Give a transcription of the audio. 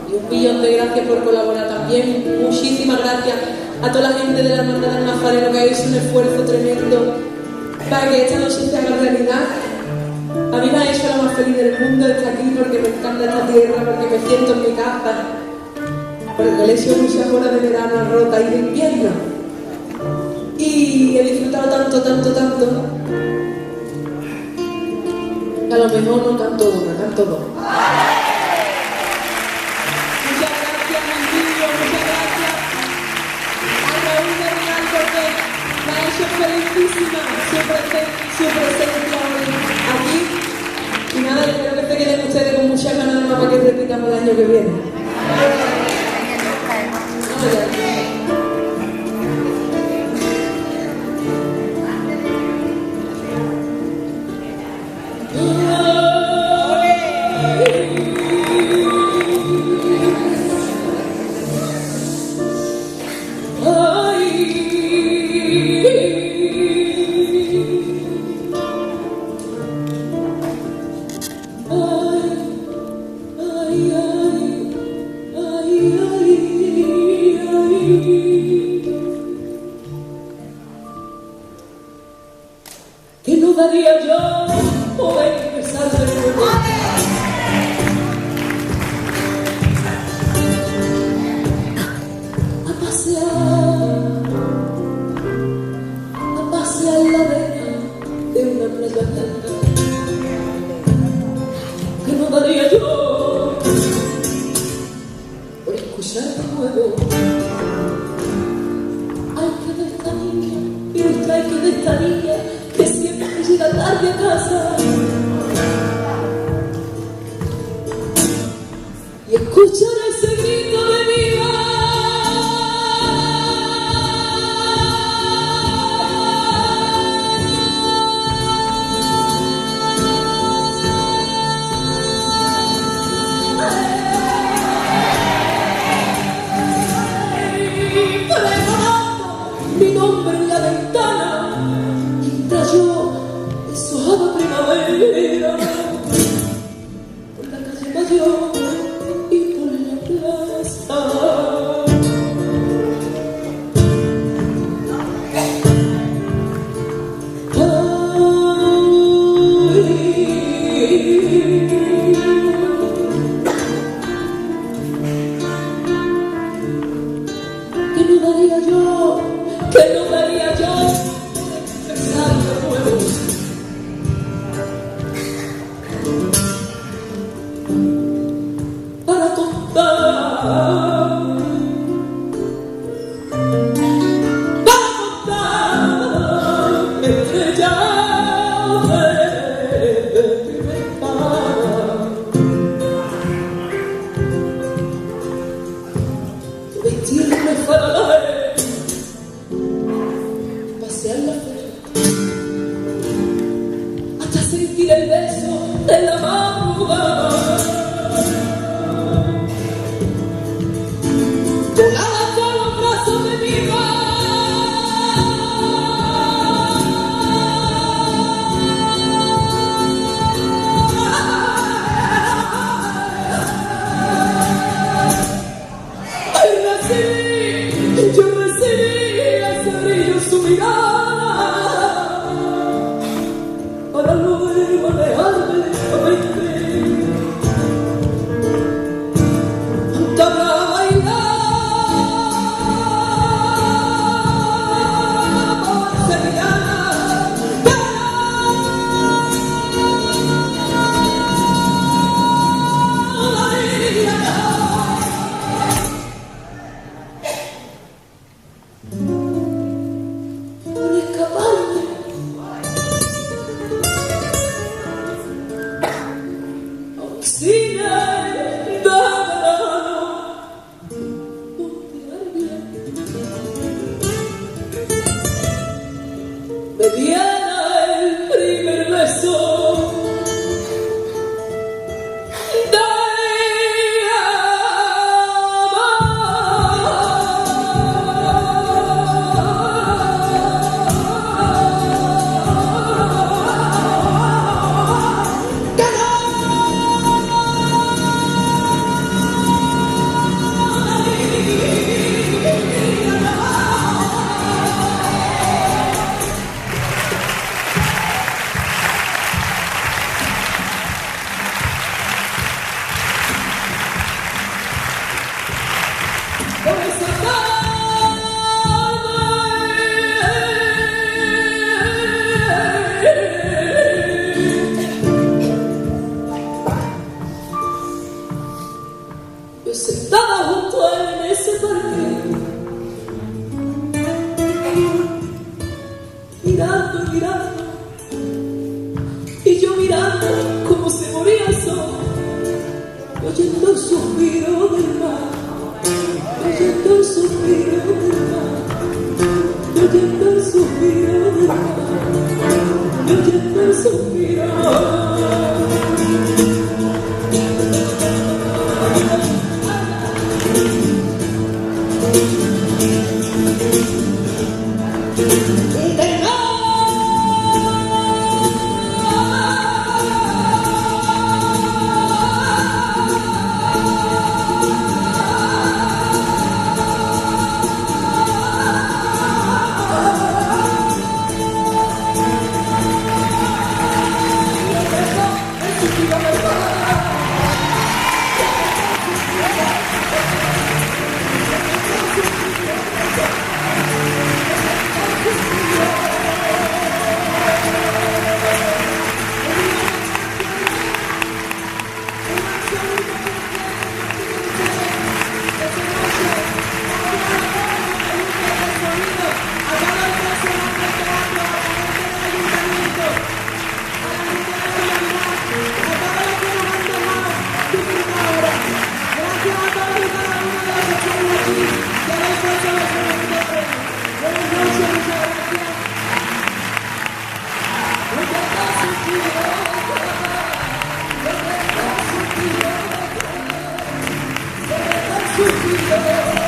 Y un millón de gracias por colaborar también. Muchísimas gracias a toda la gente de la Hermandad del Nazareno que ha hecho un esfuerzo tremendo para que esta noche se haga realidad. A mí me ha hecho la más feliz del mundo estar aquí porque me encanta esta tierra, porque me siento en mi casa, porque le he hecho muchas horas de verano rota y de invierno. Y he disfrutado tanto, tanto, tanto, que a lo mejor no canto una, canto dos. Muchas gracias, mi tío, muchas gracias a Raúl Bernal porque me ha hecho felicísima su presencia hoy aquí. Y nada, espero que se queden ustedes con muchas ganas de más para que repitamos el año que viene. Que no daría yo poder empezar de nuevo. A pasear la arena de una playa blanca. Que no daría yo por escuchar de nuevo. Ay, que de esta niña, y nuestra ay, que de esta niña, que siempre llega tarde a casa. Y escuchar ese grito de vida. Mi nombre en la ventana, mientras yo deshojaba primavera por la calle Mayor y por la plaza. Que no daría yo empezar de nuevo. Para contar estrellas de mi ventana. Vestirme faralaje, pasear la feria, hasta sentir el beso de la madrugada. yo sentada junto a él en ese parque, mirando y mirando, y yo mirando como se moría el sol, y oyendo el suspiro del mar, y oyendo el suspiro del mar, y oyendo el suspiro del mar, y oyendo el suspiro del mar. Thank you.